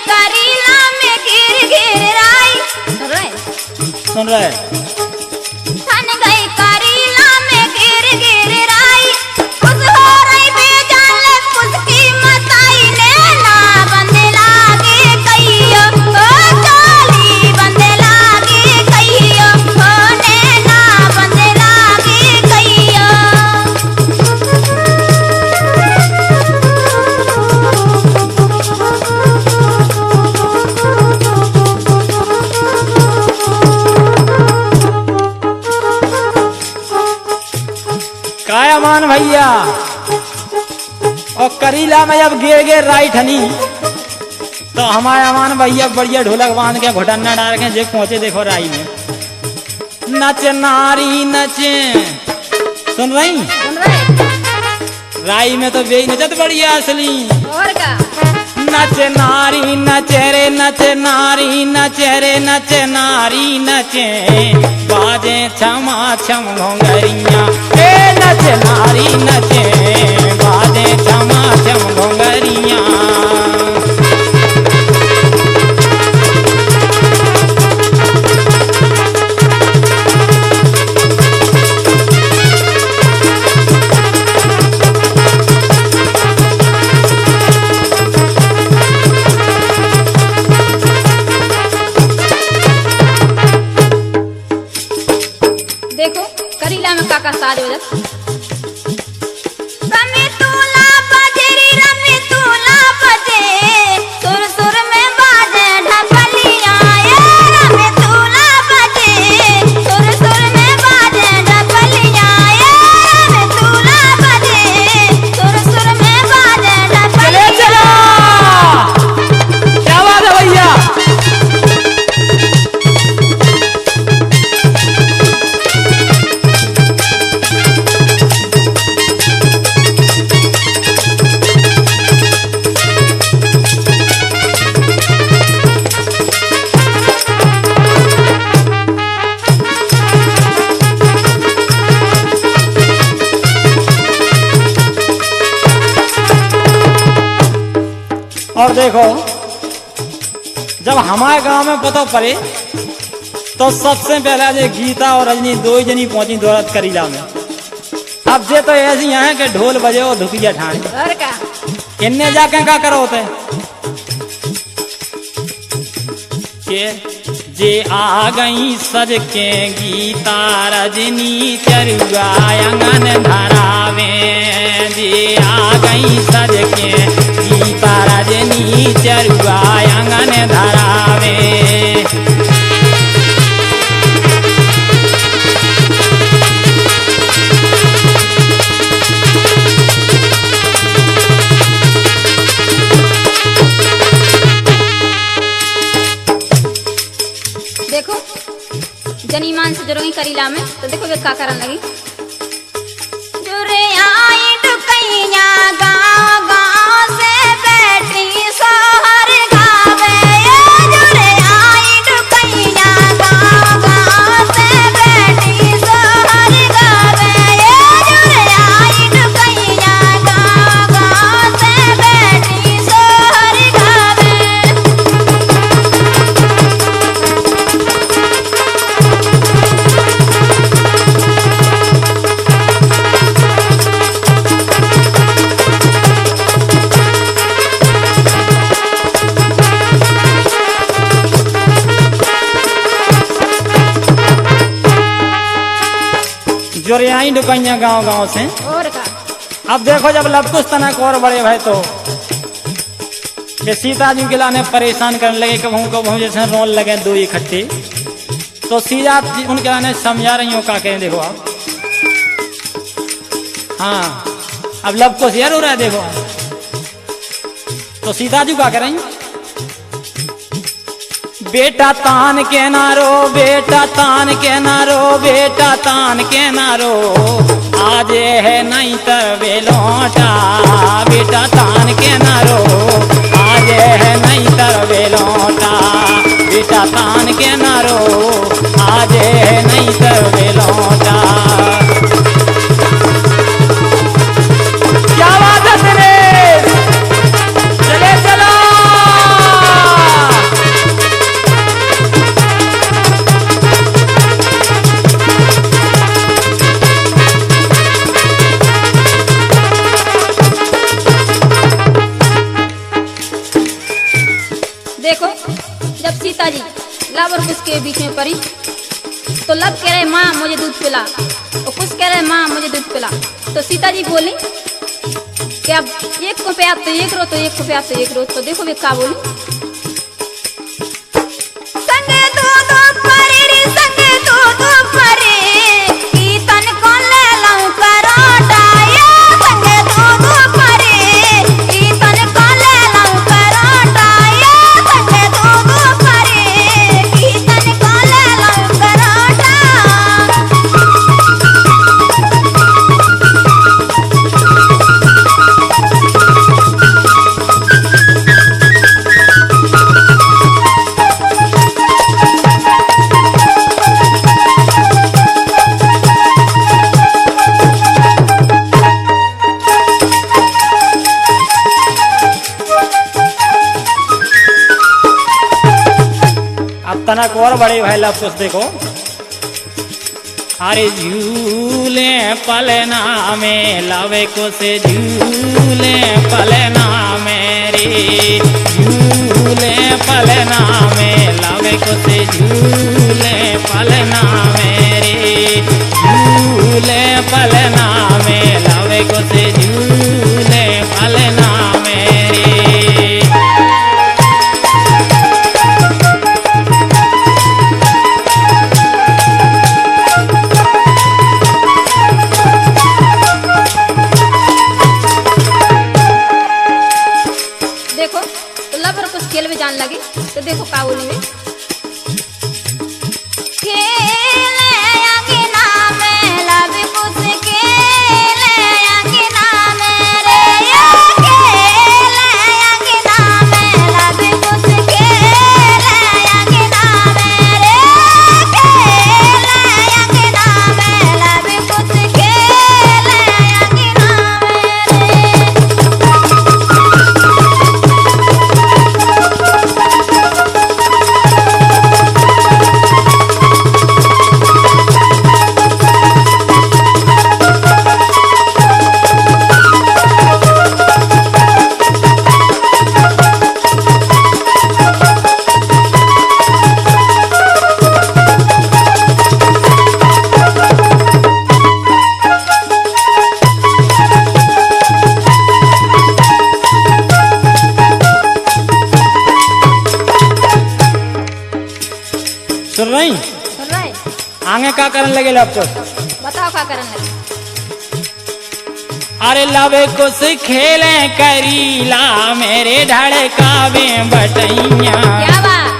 करीला में गिर गिर राई। सुन रहे थन गई करीला में गिर गिर राई। खुश हो रही बेजान ले उसकी मताई ने ना बंदे लागे कहियो ओ चोली बंदे लागे कहियो ओ ने ना बंदे लागे कहियो। काय अमान भैया और करीला में जब गिर गिर राइट हनी तो हमारे अमान भैया बढ़िया ढोलक बांध के घुटन्ना डाल के जे पहुंचे देखो राई में नच नारी नचे। सुन रही राई में तो बेई नचत बढ़िया असली और का नच नारी नचे रे नच नारी नचे रे नच नारी नचे बाजे छमा छम घोंगरिया ए नच नारी नचे बाजे छमा छम घोंगरिया। देखो करीला में काका साज बजत। सुर सुर में बाजे ढपलिया रमे तूला बजे सुर सुर में बाजे ढपलिया रमे तूला बजे सुर सुर में बाजे चले ढपलिया। चलो क्या बात है भैया। और देखो जब हमारे गांव में पता पड़े तो सबसे पहले जे गीता और रजनी दो ही जनी पहुंची दौलत करीला में। अब जे तो ऐसी यहाँ के ढोल बजे और धुकिया ठाणे और का इन्ने जाके क्या करो होते के जे आ गई सज के गीता रजनी चरुआ आंगन धरावे जे आ गई सज के गीता रजनी चरुआ आंगन धरावे। देखो जनीमान से जुड़ गई करीला में तो देखो वे का करन लगी। जुरे आई डुकैया गाँव गाँव से बैठी सोहर गावे जुरे आई डुकैया गाँव गाँव से बैठी सोहर गावे जुरे आई डुकैया गाँव गाँव से बैठी सोहर गावे। जोरियाई डुकैया गांव गांव से। और का अब देखो जब लबकुश तनक और बड़े भाई तो ये सीता जी के लाने परेशान करने लगे कबहू कबहू जैसे रोन लगे दो इकट्ठे तो सीता जी उनके लाने समझा रही हो का कहें। देखो आप हाँ अब लबकुश यार हो रहा है। देखो तो सीता जी क्या करें बेटा तान के नारो बेटा तान के नारो बेटा तान के नारो आज है नहीं तवे लौटा बेटा तान के नारो आज है नहीं तवे लौटा बेटा तान के नारो आज है नहीं तवे लौटा। क्या बात है दिनेश चले चलो देखो, जब सीता जी लव और कुश के बीच में पड़ी तो लव कह रहे माँ मुझे दूध पिला और कुश कह रहे माँ मुझे दूध पिला। तो सीता जी बोली कि अब एक को प्यार तो एक रो, तो एक को प्यार तो एक रो। तो देखो वे क्या बोली, संगे दूध परे रे संगे दूध परे कीर्तन को ले लऊं परोटा, ये संगे दूध परे कीर्तन को ले लऊं परोटा, ये संगे दूध परे कीर्तन को ले लऊं परोटा। अब तनक और बड़े भाई लव कुछ देखो। अरे झूले पलना में लवे को से झूले पलना में रे, झूले पलना में लवे को से झूले पलना में रे, झूले पलना में लवे को से झूले पलना में रे। देखो, तो लव और कुश खेल में जान लगे। तो देखो का बोली में, खेले अंगना में लव कुश खेले अंगना में रे, खेले अंगना में लव कुश खेले अंगना में रे, खेले अंगना में लव कुश खेले अंगना में रे। सुन रही सुन रहे? आगे का करने लगे लव कुश? बताओ क्या करने लगे। अरे लवे कुश खेले करीला मेरे ढड़कावे बटैया। क्या बात?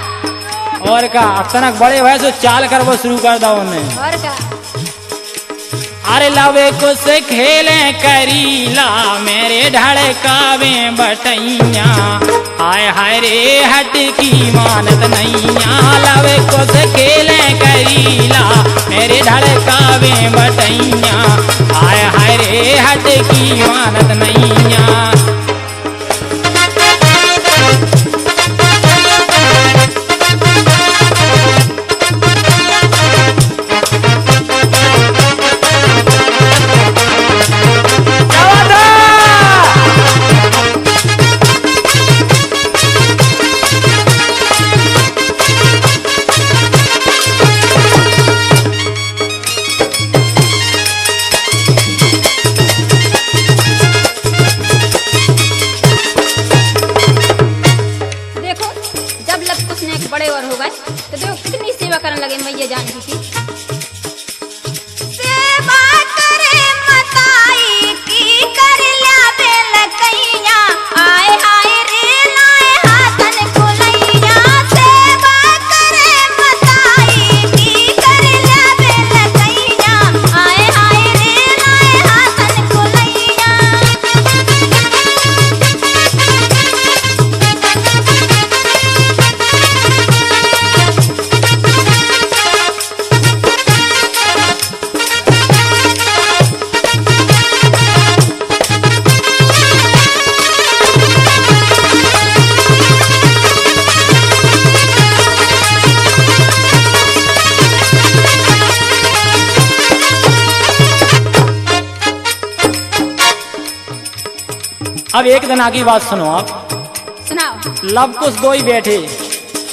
और का तनक बड़े भाई से चाल कर वो शुरू कर दो उन्हें। और क्या? अरे लवे कुश खेले करीला मेरे ढड़कावे बटैया, हाय हाय रे हट की मानत नैया, लवे कुश खेले करीला मेरे ढड़कावे बटैया, हाय हाय रे हट की मानत नैया। बड़े और हो गए तो देखो कितनी सेवा करने लगे मैया जानकी की। सेवा करे मताई की कर लिया बेल कैया, आए हाय रे लाए हाथन खुलैया, सेवा करे मताई की कर लिया बेल कैया, आए हाय रे लाए हाथन खुलैया। अब एक दिन आगे बात सुनो आप। सुनाओ। लव कुछ दो ही बैठे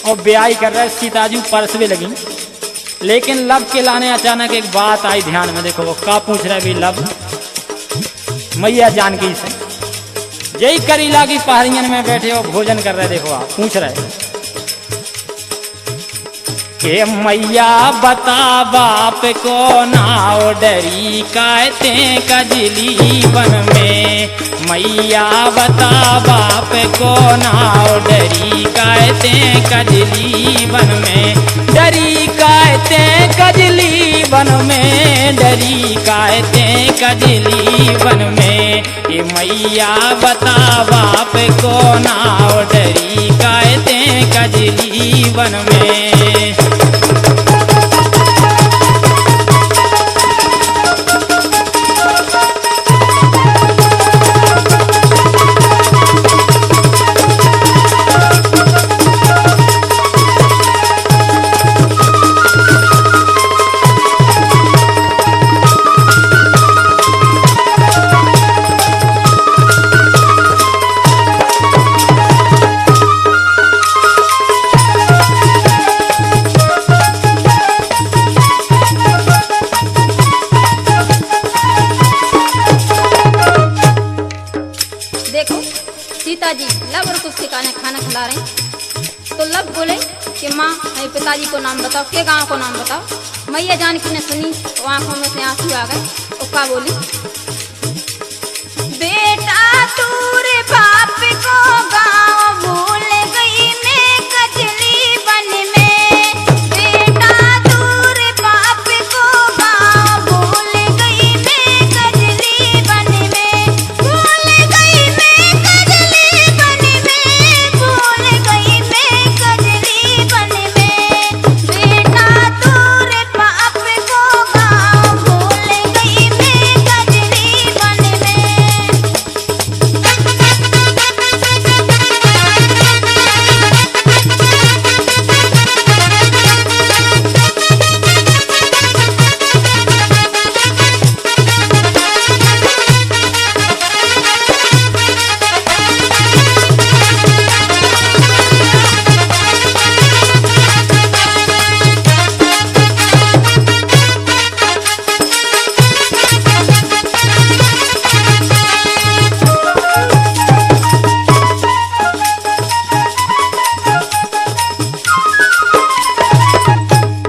और ब्याह कर रहे, सीता जी परस भी लगी। लेकिन लव के लाने अचानक एक बात आई ध्यान में। देखो वो का पूछ रहा है भी लव मैया जानकी से। यही करीला की पहाड़ियन में बैठे और भोजन कर रहे। देखो आप पूछ रहे के मैया बता बाप को नाव डरी कहते कजली बन में। मैया बता बाप को नाव डरी कहते कजली बन में। डरी कहते कजली बन में, डरी कहते कजली बन में। ये मैया बता बाप को नाव डरी कहते कजली बन में। सीता जी लव और कुछ ठिकाने खाना खिला रहे हैं। तो लव बोले कि माँ मेरे पिताजी को नाम बताओ, के गांव को नाम बताओ। मैया जानकी ने सुनी तो आंखों में से आंसू आ गए। उक्का बोली बेटा तूरे बाप को गाँव भूल गई मैं कजली बन में। बेटा तूरे बाप को गाँव भूल गई मैं कजली बन में। भूल गई मैं कजली बन में, भूल गई मैं कजली बन में। बेटा तूरे बाप को गाँव भूल गई मैं कजली बन में।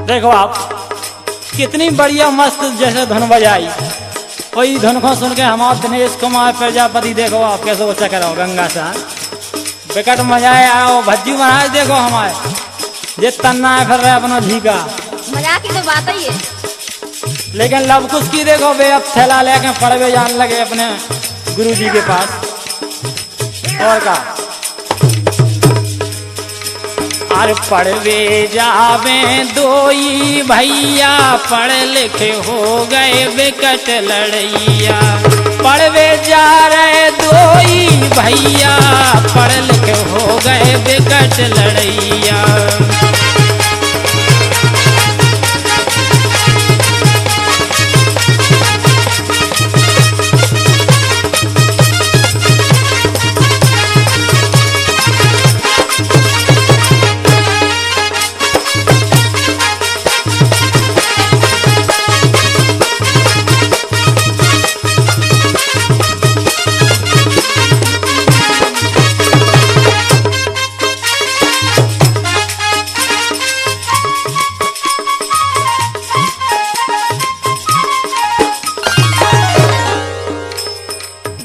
देखो आप कितनी बढ़िया मस्त जैसे धुन बजाई। वही धुन को सुन के हमारे दिनेश कुमार प्रजापति देखो आप कैसे वो चक्कर हो गंगा सा विकट मजाए आओ भज्जू महाराज। देखो हमारे जे तन्ना फिर रहे अपना झी का मजाक की तो बात ही है। लेकिन लव कुछ की देखो बे अब थैला लेके पड़वे जान लगे अपने गुरु जी के पास। और का और पढ़वे जावे दोई भैया, पढ़ लिखे हो गए विकट लड़ैया। पढ़वे जा रहे दोई भैया, पढ़ लिखे हो गए विकट लड़ैया।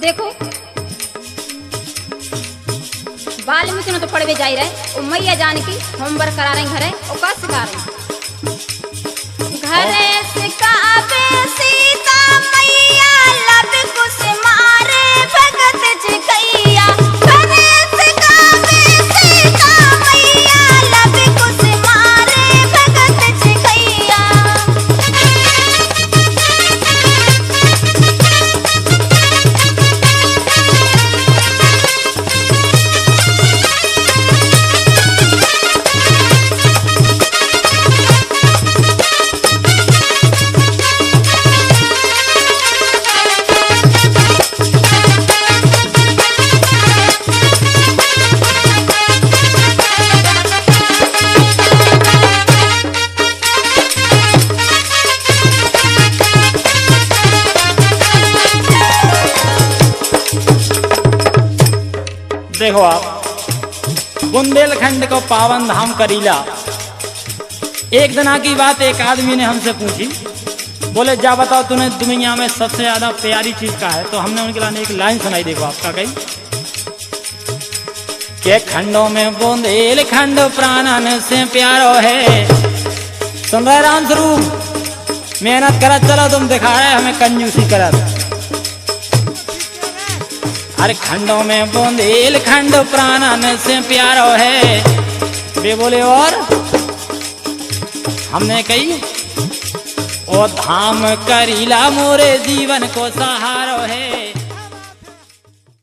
देखो वाल्मीकि ने तो पढ़वे जा रहे और मैया जानकी होमवर्क करा रहे घरे और का सिखा रहे घरे सिखावे सीता मैया लब कुछ मारे भगत जगैया। घरे सिखावे सीता मैया लब कुछ मारे भगत जगैया। देखो आप, बुंदेलखंड को पावन धाम करीला। एक दिना की बात एक आदमी ने हमसे पूछी, बोले जा बताओ तूने दुनिया में सबसे ज्यादा प्यारी चीज का है। तो हमने उनके लिए एक लाइन सुनाई, देखो आपका कहीं के खंडों में बुंदेलखंड प्राणन से प्यारो है। सुन रहे राम स्वरूप, मेहनत करा चलो, तुम दिखा रहे हमें कंजूसी करा। अरे खंडों में बुंदेलखंड प्राणन से प्यारो है। वे बोले और हमने कही ओ धाम करीला मोरे जीवन को सहारो है।